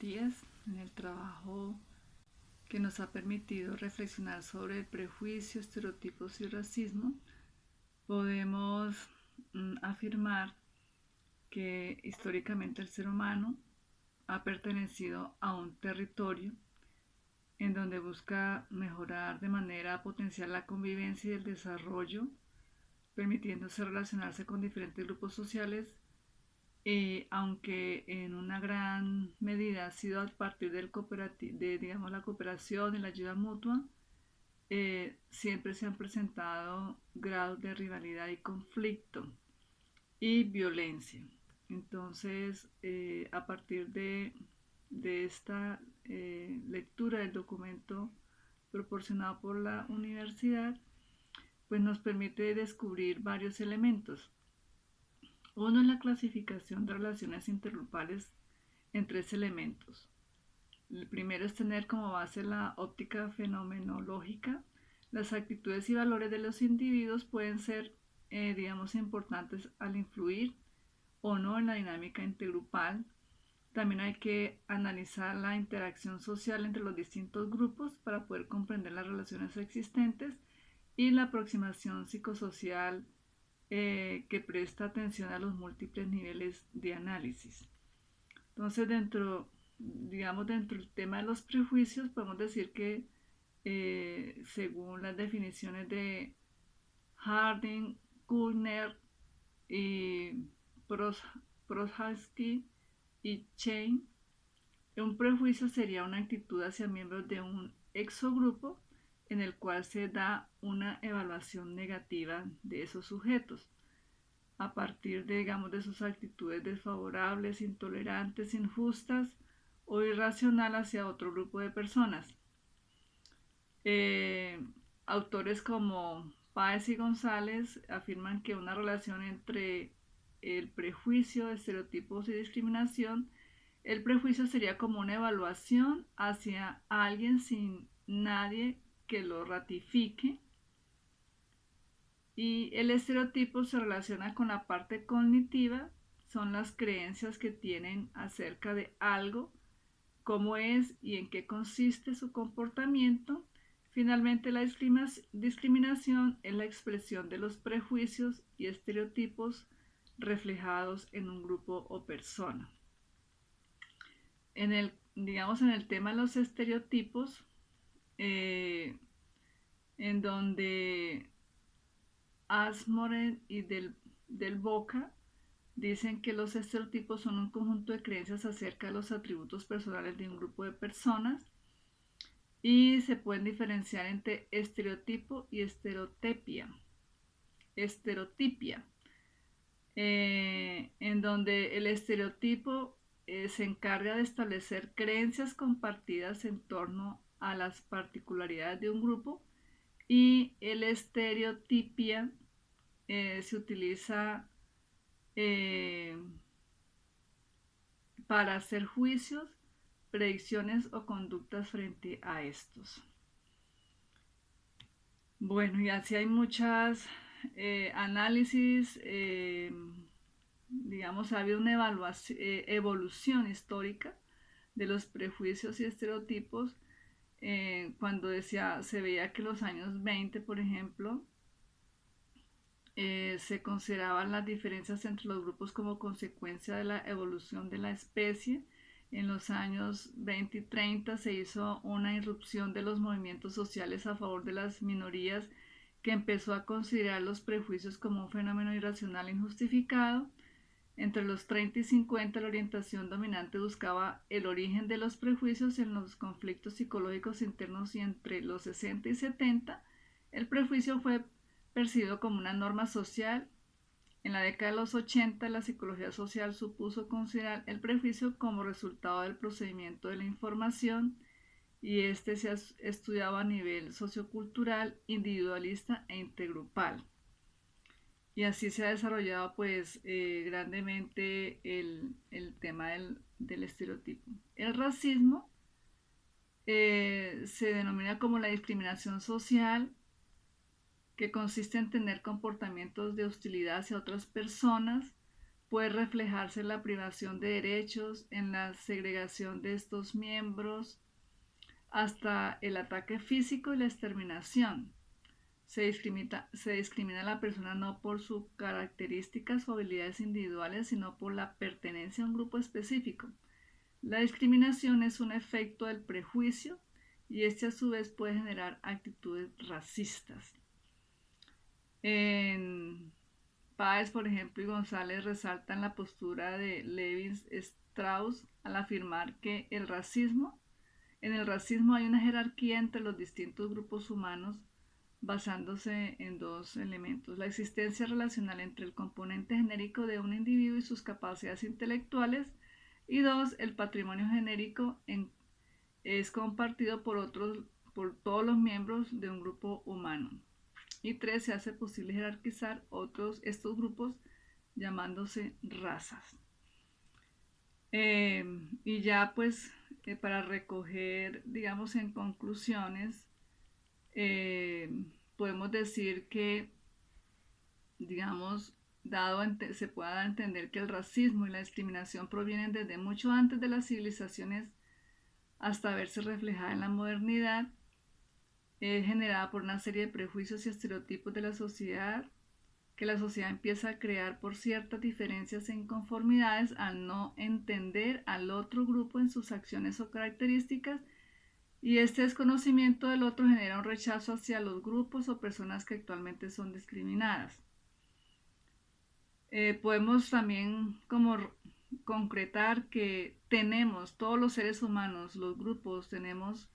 Matías, en el trabajo que nos ha permitido reflexionar sobre el prejuicio, estereotipos y racismo, podemos afirmar que históricamente el ser humano ha pertenecido a un territorio en donde busca mejorar de manera potencial la convivencia y el desarrollo, permitiéndose relacionarse con diferentes grupos sociales, aunque en una gran medida ha sido a partir digamos, la cooperación y la ayuda mutua, siempre se han presentado grados de rivalidad y conflicto y violencia. Entonces, a partir de esta lectura del documento proporcionado por la universidad, pues nos permite descubrir varios elementos. Uno es la clasificación de relaciones intergrupales en tres elementos. El primero es tener como base la óptica fenomenológica. Las actitudes y valores de los individuos pueden ser, digamos, importantes al influir o no en la dinámica intergrupal. También hay que analizar la interacción social entre los distintos grupos para poder comprender las relaciones existentes y la aproximación psicosocial que presta atención a los múltiples niveles de análisis. Entonces, dentro del tema de los prejuicios, podemos decir que según las definiciones de Harding, Kullner y Prochaska y Chain, un prejuicio sería una actitud hacia miembros de un exogrupo en el cual se da una evaluación negativa de esos sujetos a partir de sus actitudes desfavorables, intolerantes, injustas o irracional hacia otro grupo de personas. Autores como Páez y González afirman que una relación entre el prejuicio, estereotipos y discriminación, el prejuicio sería como una evaluación hacia alguien sin nadie que lo ratifique, y el estereotipo se relaciona con la parte cognitiva, son las creencias que tienen acerca de algo, cómo es y en qué consiste su comportamiento. Finalmente, la discriminación es la expresión de los prejuicios y estereotipos reflejados en un grupo o persona. En el tema de los estereotipos, en donde Asmoren y del Boca dicen que los estereotipos son un conjunto de creencias acerca de los atributos personales de un grupo de personas y se pueden diferenciar entre estereotipo y estereotipia. En donde el estereotipo se encarga de establecer creencias compartidas en torno a las particularidades de un grupo, y el estereotipia se utiliza para hacer juicios, predicciones o conductas frente a estos. Bueno, y así hay muchas análisis, ha habido una evolución histórica de los prejuicios y estereotipos. Cuando se veía que los años 20, por ejemplo, se consideraban las diferencias entre los grupos como consecuencia de la evolución de la especie. En los años 20 y 30 se hizo una irrupción de los movimientos sociales a favor de las minorías, que empezó a considerar los prejuicios como un fenómeno irracional e injustificado. Entre los 30 y 50, la orientación dominante buscaba el origen de los prejuicios en los conflictos psicológicos internos, y entre los 60 y 70, el prejuicio fue percibido como una norma social. En la década de los 80, la psicología social supuso considerar el prejuicio como resultado del procedimiento de la información, y este se ha estudiado a nivel sociocultural, individualista e intergrupal. Y así se ha desarrollado grandemente el tema del estereotipo. El racismo se denomina como la discriminación social, que consiste en tener comportamientos de hostilidad hacia otras personas puede reflejarse en la privación de derechos, en la segregación de estos miembros, hasta el ataque físico y la exterminación. Se discrimina a la persona no por sus características o habilidades individuales, sino por la pertenencia a un grupo específico. La discriminación es un efecto del prejuicio y este a su vez puede generar actitudes racistas. En Páez, por ejemplo, y González resaltan la postura de Levi Strauss al afirmar que en el racismo hay una jerarquía entre los distintos grupos humanos basándose en dos elementos: la existencia relacional entre el componente genérico de un individuo y sus capacidades intelectuales, y dos, el patrimonio genérico es compartido por todos los miembros de un grupo humano. Y tres, se hace posible jerarquizar estos grupos llamándose razas. Y ya pues para recoger, digamos, en conclusiones, podemos decir que, digamos, se puede dar a entender que el racismo y la discriminación provienen desde mucho antes de las civilizaciones hasta verse reflejada en la modernidad, generada por una serie de prejuicios y estereotipos de la sociedad, que la sociedad empieza a crear por ciertas diferencias e inconformidades al no entender al otro grupo en sus acciones o características, y este desconocimiento del otro genera un rechazo hacia los grupos o personas que actualmente son discriminadas. Podemos también como concretar que todos los seres humanos, los grupos, tenemos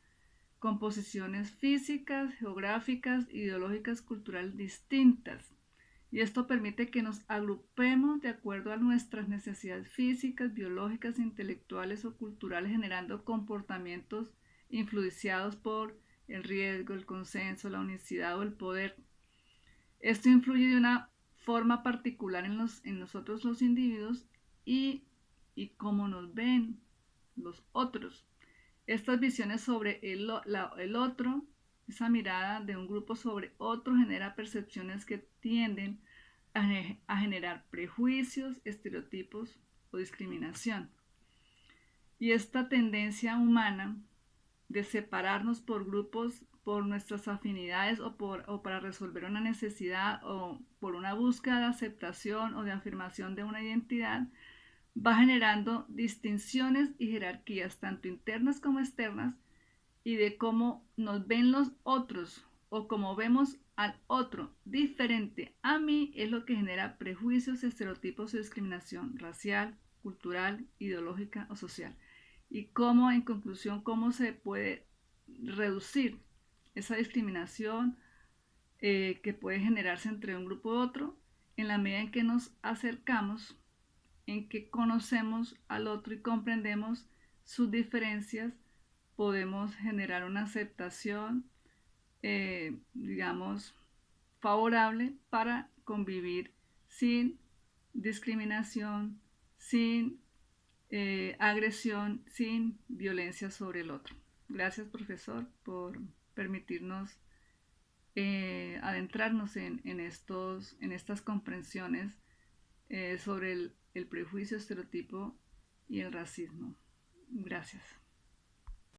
composiciones físicas, geográficas, ideológicas, culturales distintas. Y esto permite que nos agrupemos de acuerdo a nuestras necesidades físicas, biológicas, intelectuales o culturales, generando comportamientos influenciados por el riesgo, el consenso, la unicidad o el poder. Esto influye de una forma particular en nosotros los individuos y cómo nos ven los otros. Estas visiones sobre el otro, esa mirada de un grupo sobre otro, genera percepciones que tienden a generar prejuicios, estereotipos o discriminación. Y esta tendencia humana de separarnos por grupos por nuestras afinidades o para resolver una necesidad o por una búsqueda de aceptación o de afirmación de una identidad, va generando distinciones y jerarquías tanto internas como externas, y de cómo nos ven los otros o cómo vemos al otro diferente a mí es lo que genera prejuicios, estereotipos y discriminación racial, cultural, ideológica o social. Y cómo, en conclusión, cómo se puede reducir esa discriminación que puede generarse entre un grupo y otro en la medida en que nos acercamos, en que conocemos al otro y comprendemos sus diferencias, podemos generar una aceptación, digamos, favorable para convivir sin discriminación, sin agresión, sin violencia sobre el otro. Gracias, profesor, por permitirnos adentrarnos en estas comprensiones sobre el prejuicio, estereotipo y el racismo. Gracias.